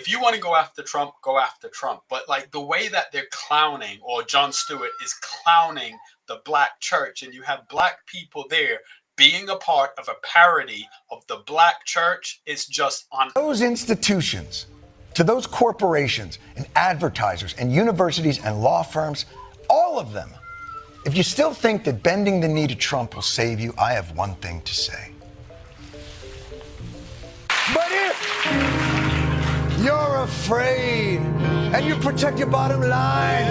if you want to go after Trump, go after Trump. But like the way that they're clowning, or Jon Stewart is clowning the black church, and you have black people there being a part of a parody of the black church, is just on those institutions, to those corporations and advertisers and universities and law firms, all of them. If you still think that bending the knee to Trump will save you, I have one thing to say. But if you're afraid and you protect your bottom line,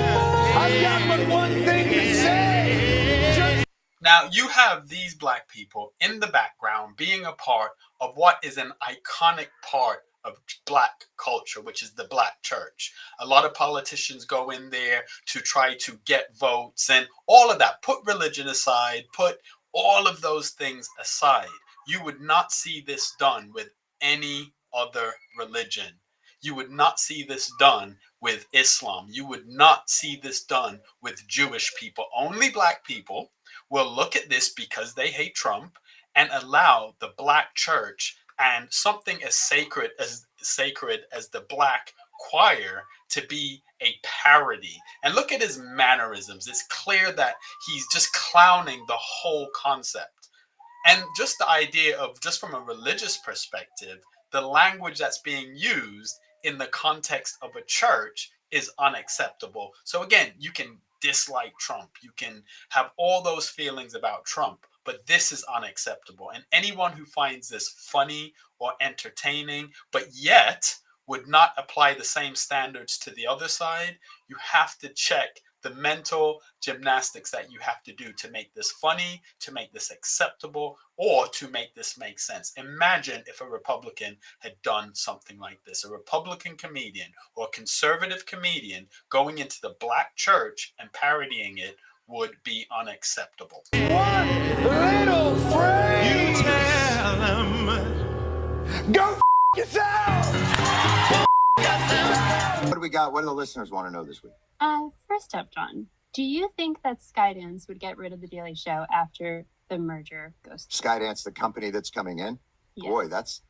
I've got but one thing to say. Now, you have these black people in the background being a part of what is an iconic part of black culture, which is the black church. A lot of politicians go in there to try to get votes and all of that. Put religion aside, put all of those things aside. You would not see this done with any other religion. You would not see this done with Islam. You would not see this done with Jewish people. Only black people will look at this because they hate Trump and allow the black church and something as sacred as the black choir to be a parody. And look at his mannerisms. It's clear that he's just clowning the whole concept. And just the idea of, just from a religious perspective, the language that's being used in the context of a church is unacceptable. So again, you can dislike Trump, you can have all those feelings about Trump, but this is unacceptable. And anyone who finds this funny or entertaining, but yet would not apply the same standards to the other side, you have to check the mental gymnastics that you have to do to make this funny, to make this acceptable, or to make this make sense. Imagine if a Republican had done something like this. A Republican comedian or a conservative comedian going into the black church and parodying it would be unacceptable. One little phrase. You tell them. Go yourself. What do we got? What do the listeners want to know this week? First up, John, do you think that Skydance would get rid of The Daily Show after the merger goes through? Skydance, the company that's coming in? Yes. Boy, that's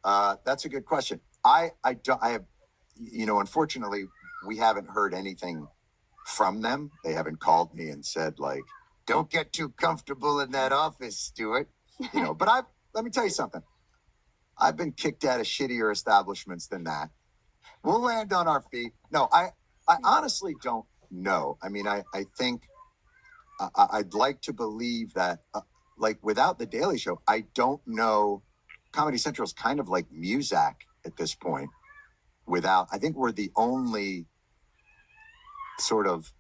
a good question. I have, unfortunately, we haven't heard anything from them. They haven't called me and said, like, don't get too comfortable in that office, Stewart. But let me tell you something. I've been kicked out of shittier establishments than that. We'll land on our feet. No, I honestly don't know. I mean, I think I'd like to believe that, without The Daily Show, I don't know. Comedy Central is kind of like Muzak at this point. I think we're the only sort of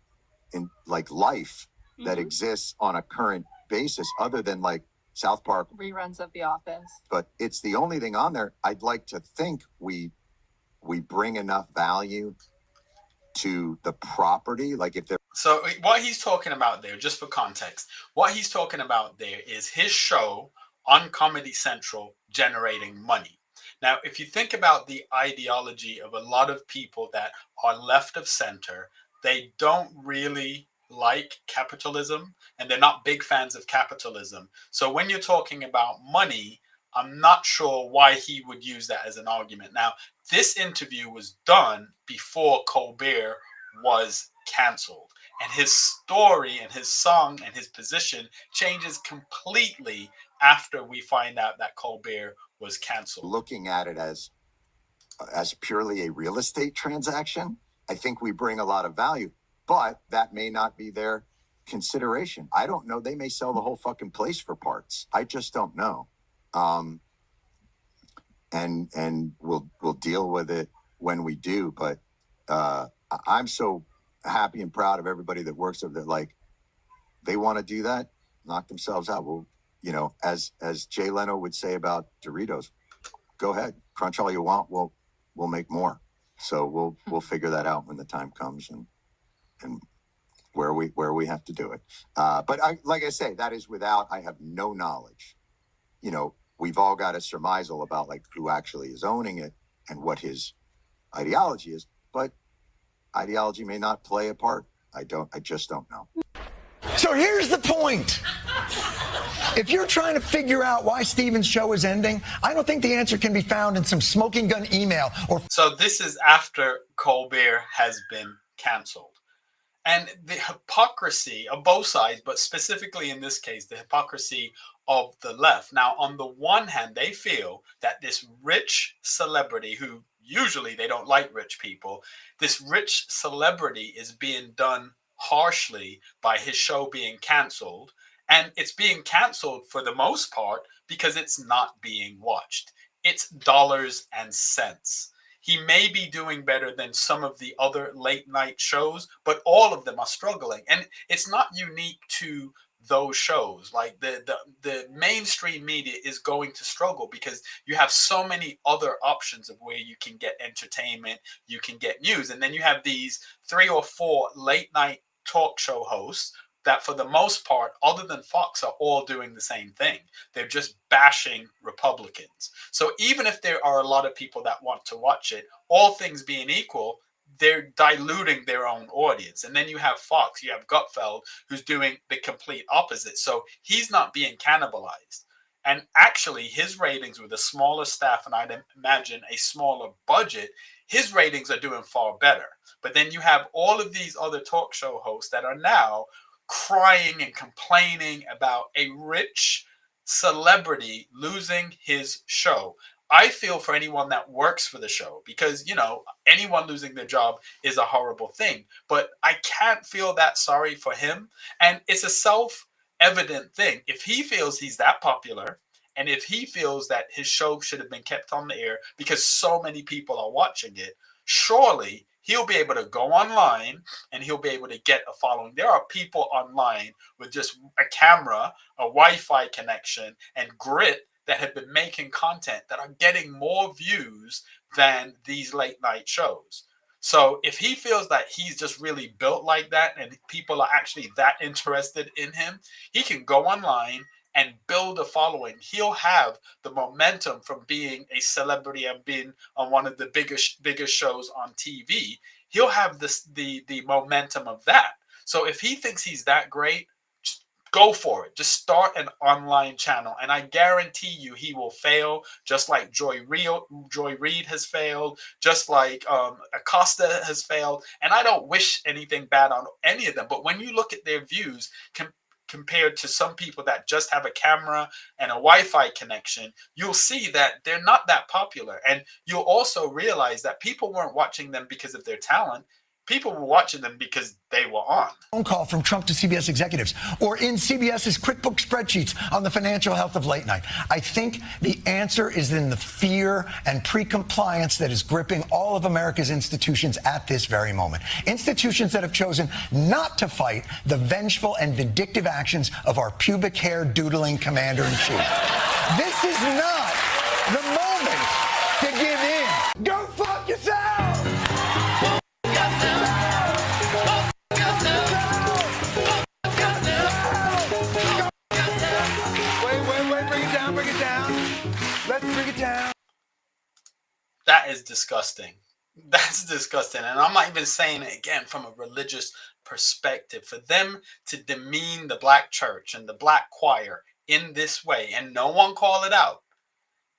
life that exists on a current basis, other than like South Park Reruns of The Office. But it's the only thing on there. I'd like to think we bring enough value to the property. Like if they're So what he's talking about there, just for context, what he's talking about there is his show on Comedy Central generating money. Now, if you think about the ideology of a lot of people that are left of center, they don't really like capitalism and they're not big fans of capitalism. So when you're talking about money, I'm not sure why he would use that as an argument. Now, this interview was done before Colbert was canceled. And his story and his song and his position changes completely after we find out that Colbert was canceled. looking at it as purely a real estate transaction, I think we bring a lot of value, but that may not be their consideration. I don't know. They may sell the whole fucking place for parts. I just don't know. And we'll deal with it when we do. But I'm so happy and proud of everybody that works of that. Like, they want to do that, knock themselves out. Well, as Jay Leno would say about Doritos, go ahead, crunch all you want. We'll make more. So we'll figure that out when the time comes and where we have to do it. But like I say, that is I have no knowledge. We've all got a surmisal about like who actually is owning it and what his ideology is, but ideology may not play a part. I just don't know. So here's the point. If you're trying to figure out why Steven's show is ending, I don't think the answer can be found in some smoking gun email or... So this is after Colbert has been canceled. And the hypocrisy of both sides, but specifically in this case, the hypocrisy of the left. Now, on the one hand, they feel that this rich celebrity, who usually they don't like rich people, this rich celebrity is being done harshly by his show being canceled. And it's being canceled for the most part because it's not being watched. It's dollars and cents. He may be doing better than some of the other late night shows, but all of them are struggling. And it's not unique to those shows. Like the mainstream media is going to struggle because you have so many other options of where you can get entertainment, you can get news. And then you have these 3 or 4 late night talk show hosts that for the most part, other than Fox, are all doing the same thing. They're just bashing Republicans. So even if there are a lot of people that want to watch it, all things being equal, they're diluting their own audience. And then you have Fox, you have Gutfeld, who's doing the complete opposite. So he's not being cannibalized. And actually, his ratings with a smaller staff, and I'd imagine a smaller budget, his ratings are doing far better. But then you have all of these other talk show hosts that are now crying and complaining about a rich celebrity losing his show. I feel for anyone that works for the show because, you know, anyone losing their job is a horrible thing. But I can't feel that sorry for him. And it's a self-evident thing. If he feels he's that popular and if he feels that his show should have been kept on the air because so many people are watching it, surely he'll be able to go online and he'll be able to get a following. There are people online with just a camera, a Wi-Fi connection, and grit that have been making content that are getting more views than these late night shows. So if he feels that he's just really built like that and people are actually that interested in him, he can go online and build a following. He'll have the momentum from being a celebrity and being on one of the biggest shows on TV. He'll have the momentum of that. So if he thinks he's that great, just go for it. Just start an online channel, and I guarantee you he will fail, just like Joy Reid has failed, just like Acosta has failed. And I don't wish anything bad on any of them, but when you look at their views, compared to some people that just have a camera and a Wi-Fi connection, you'll see that they're not that popular. And you'll also realize that people weren't watching them because of their talent. People were watching them because they were on. Phone call from Trump to CBS executives, or in CBS's QuickBooks spreadsheets on the financial health of late night. I think the answer is in the fear and pre-compliance that is gripping all of America's institutions at this very moment. Institutions that have chosen not to fight the vengeful and vindictive actions of our pubic hair doodling commander-in-chief. This is not the moment to give in. Go fuck yourself! That is disgusting. That's disgusting. And I'm not even saying it again from a religious perspective. For them to demean the black church and the black choir in this way and no one call it out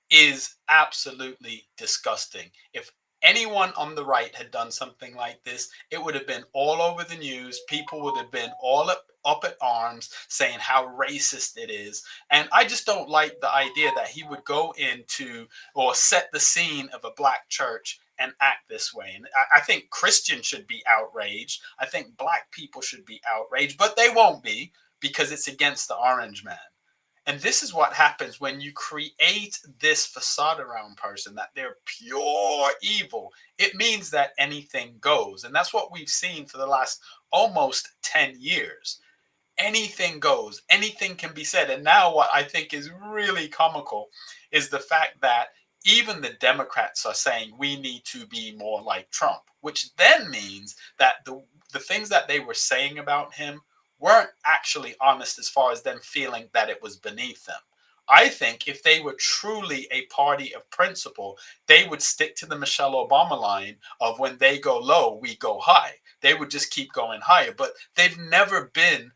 is absolutely disgusting. If anyone on the right had done something like this, it would have been all over the news. People would have been all up at arms saying how racist it is. And I just don't like the idea that he would go into or set the scene of a black church and act this way. And I think Christians should be outraged. I think black people should be outraged, but they won't be because it's against the orange man. And this is what happens when you create this facade around a person that they're pure evil. It means that anything goes. And that's what we've seen for the last almost 10 years. Anything goes. Anything can be said. And now what I think is really comical is the fact that even the Democrats are saying we need to be more like Trump, which then means that the things that they were saying about him weren't actually honest as far as them feeling that it was beneath them. I think if they were truly a party of principle, they would stick to the Michelle Obama line of when they go low, we go high. They would just keep going higher. But they've never been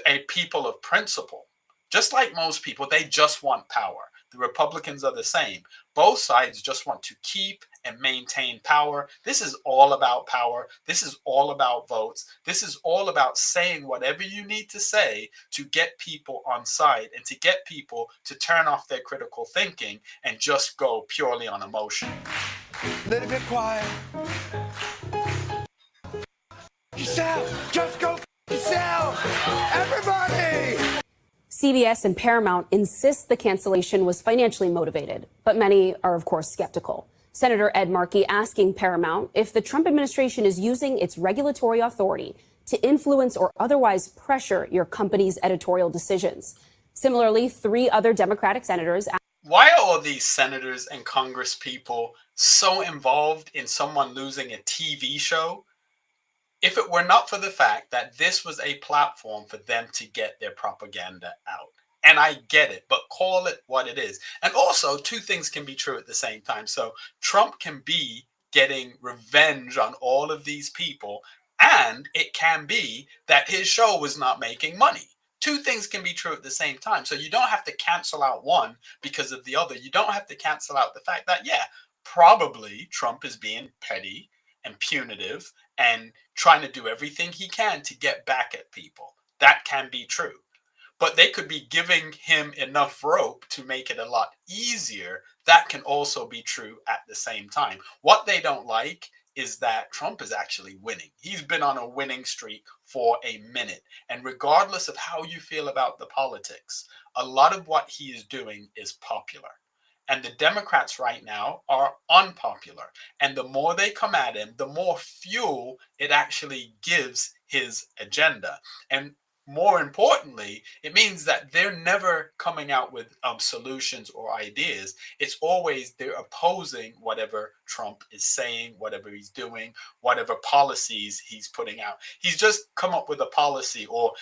a people of principle. Just like most people, they just want power. The Republicans are the same. Both sides just want to keep and maintain power. This is all about power. This is all about votes. This is all about saying whatever you need to say to get people on side and to get people to turn off their critical thinking and just go purely on emotion. A little bit quiet. Yourself. Just go yourself. Everybody. CBS and Paramount insist the cancellation was financially motivated, but many are, of course, skeptical. Senator Ed Markey asking Paramount if the Trump administration is using its regulatory authority to influence or otherwise pressure your company's editorial decisions. Similarly, 3 other Democratic senators. Why are all these senators and Congress people so involved in someone losing a TV show? If it were not for the fact that this was a platform for them to get their propaganda out. And I get it, but call it what it is. And also, 2 things can be true at the same time. So Trump can be getting revenge on all of these people, and it can be that his show was not making money. 2 things can be true at the same time. So you don't have to cancel out one because of the other. You don't have to cancel out the fact that, yeah, probably Trump is being petty and punitive and trying to do everything he can to get back at people. That can be true. But they could be giving him enough rope to make it a lot easier. That can also be true at the same time. What they don't like is that Trump is actually winning. He's been on a winning streak for a minute. And regardless of how you feel about the politics, a lot of what he is doing is popular. And the Democrats right now are unpopular. And the more they come at him, the more fuel it actually gives his agenda. And more importantly, it means that they're never coming out with solutions or ideas. It's always they're opposing whatever Trump is saying, whatever he's doing, whatever policies he's putting out. He's just come up with a policy or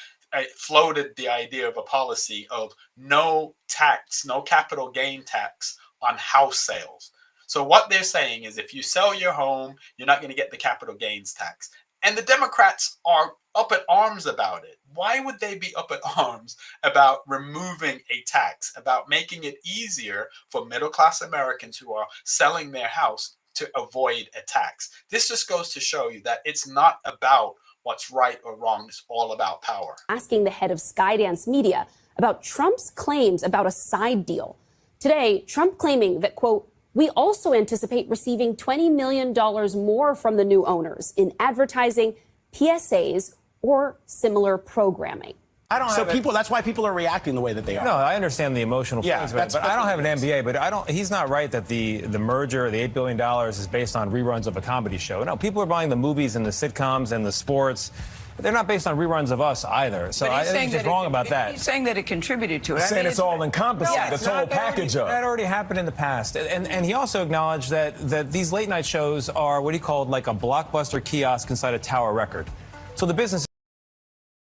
floated the idea of a policy of no tax, no capital gain tax on house sales. So what they're saying is if you sell your home, you're not going to get the capital gains tax. And the Democrats are up at arms about it. Why would they be up at arms about removing a tax, about making it easier for middle-class Americans who are selling their house to avoid a tax? This just goes to show you that it's not about what's right or wrong. It's all about power. Asking the head of Skydance Media about Trump's claims about a side deal. Today, Trump claiming that, quote, we also anticipate receiving $20 million more from the new owners in advertising, PSAs, or similar programming. That's why people are reacting the way that they are. No, I understand the emotional feelings, but I don't have an MBA. But he's not right that the merger, the $8 billion, is based on reruns of a comedy show. No, people are buying the movies and the sitcoms and the sports. They're not based on reruns of us either. So I think he's wrong about that. He's saying that it contributed to it. He's saying it's all encompassing, No, the total package of it. That already happened in the past. And he also acknowledged that these late night shows are what he called like a blockbuster kiosk inside a tower record. So the business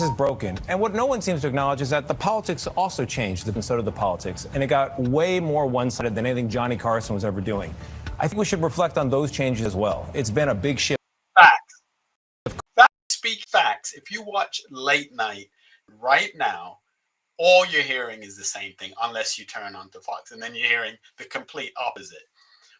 is broken. And what no one seems to acknowledge is that the politics also changed, and so did the politics. And it got way more one-sided than anything Johnny Carson was ever doing. I think we should reflect on those changes as well. It's been a big shift. Facts speak facts. If you watch late night right now, all you're hearing is the same thing, unless you turn on to Fox, and then you're hearing the complete opposite.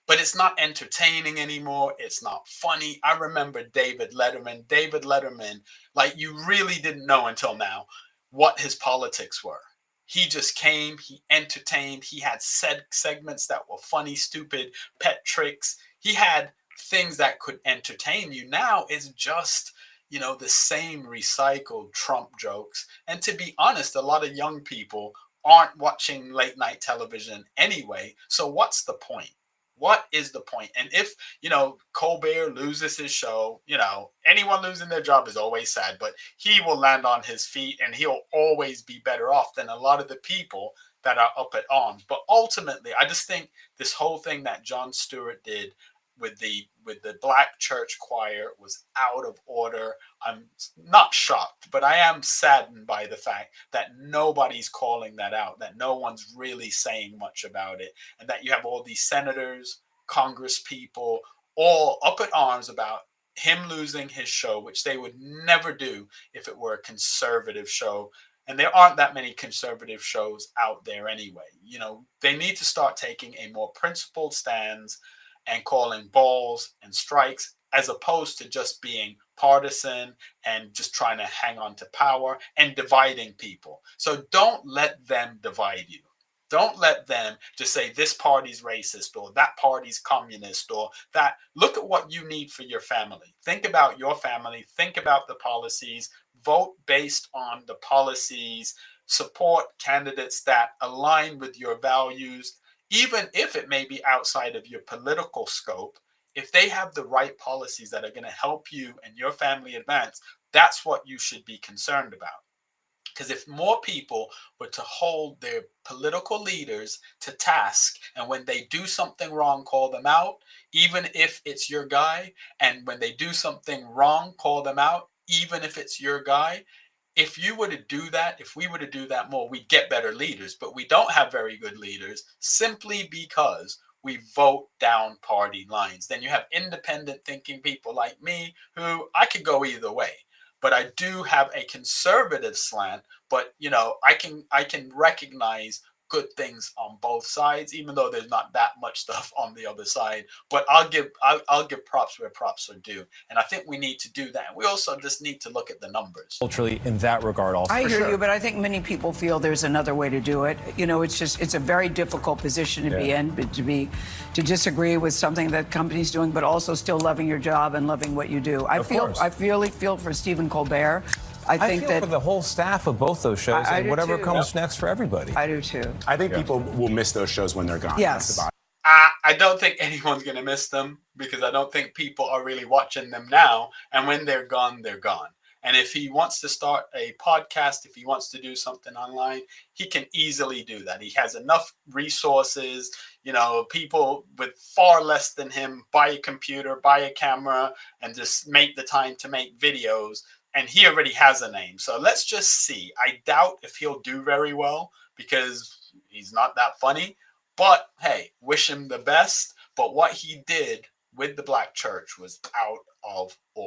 But it's not entertaining anymore. It's not funny. I remember David Letterman. David Letterman, like you really didn't know until now what his politics were. He just came, he entertained, he had segments that were funny, stupid, pet tricks. He had things that could entertain you. Now it's just, you know, the same recycled Trump jokes. And to be honest, a lot of young people aren't watching late night television anyway. So what's the point? What is the point? And if, you know, Colbert loses his show, you know, anyone losing their job is always sad, but he will land on his feet and he'll always be better off than a lot of the people that are up at arms. But ultimately, I just think this whole thing that Jon Stewart did with the black church choir was out of order. I'm not shocked, but I am saddened by the fact that nobody's calling that out, that no one's really saying much about it, and that you have all these senators, Congress people, all up at arms about him losing his show, which they would never do if it were a conservative show. And there aren't that many conservative shows out there anyway. You know, they need to start taking a more principled stance and calling balls and strikes, as opposed to just being partisan and just trying to hang on to power and dividing people. So don't let them divide you. Don't let them just say this party's racist or that party's communist or that. Look at what you need for your family. Think about your family. Think about the policies. Vote based on the policies. Support candidates that align with your values, even if it may be outside of your political scope. If they have the right policies that are going to help you and your family advance, that's what you should be concerned about. Because if more people were to hold their political leaders to task, and when they do something wrong, call them out, even if it's your guy, and when they do something wrong, call them out, even if it's your guy. If you were to do that, if we were to do that more, we'd get better leaders. But we don't have very good leaders simply because we vote down party lines. Then you have independent thinking people like me who I could go either way. But I do have a conservative slant, but you know, I can recognize good things on both sides, even though there's not that much stuff on the other side. But I'll give props where props are due, and I think we need to do that. We also just need to look at the numbers. Culturally, in that regard, also. I hear you, but I think many people feel there's another way to do it. You know, it's a very difficult position to be in, but to disagree with something that company's doing, but also still loving your job and loving what you do. I really feel for Stephen Colbert. I think feel that for the whole staff of both those shows and whatever comes next for everybody. I do too. I think people will miss those shows when they're gone. Yes. I don't think anyone's going to miss them because I don't think people are really watching them now. And when they're gone, they're gone. And if he wants to start a podcast, if he wants to do something online, he can easily do that. He has enough resources. You know, people with far less than him buy a computer, buy a camera, and just make the time to make videos. And he already has a name. So let's just see. I doubt if he'll do very well because he's not that funny. But hey, wish him the best. But what he did with the Black church was out of order.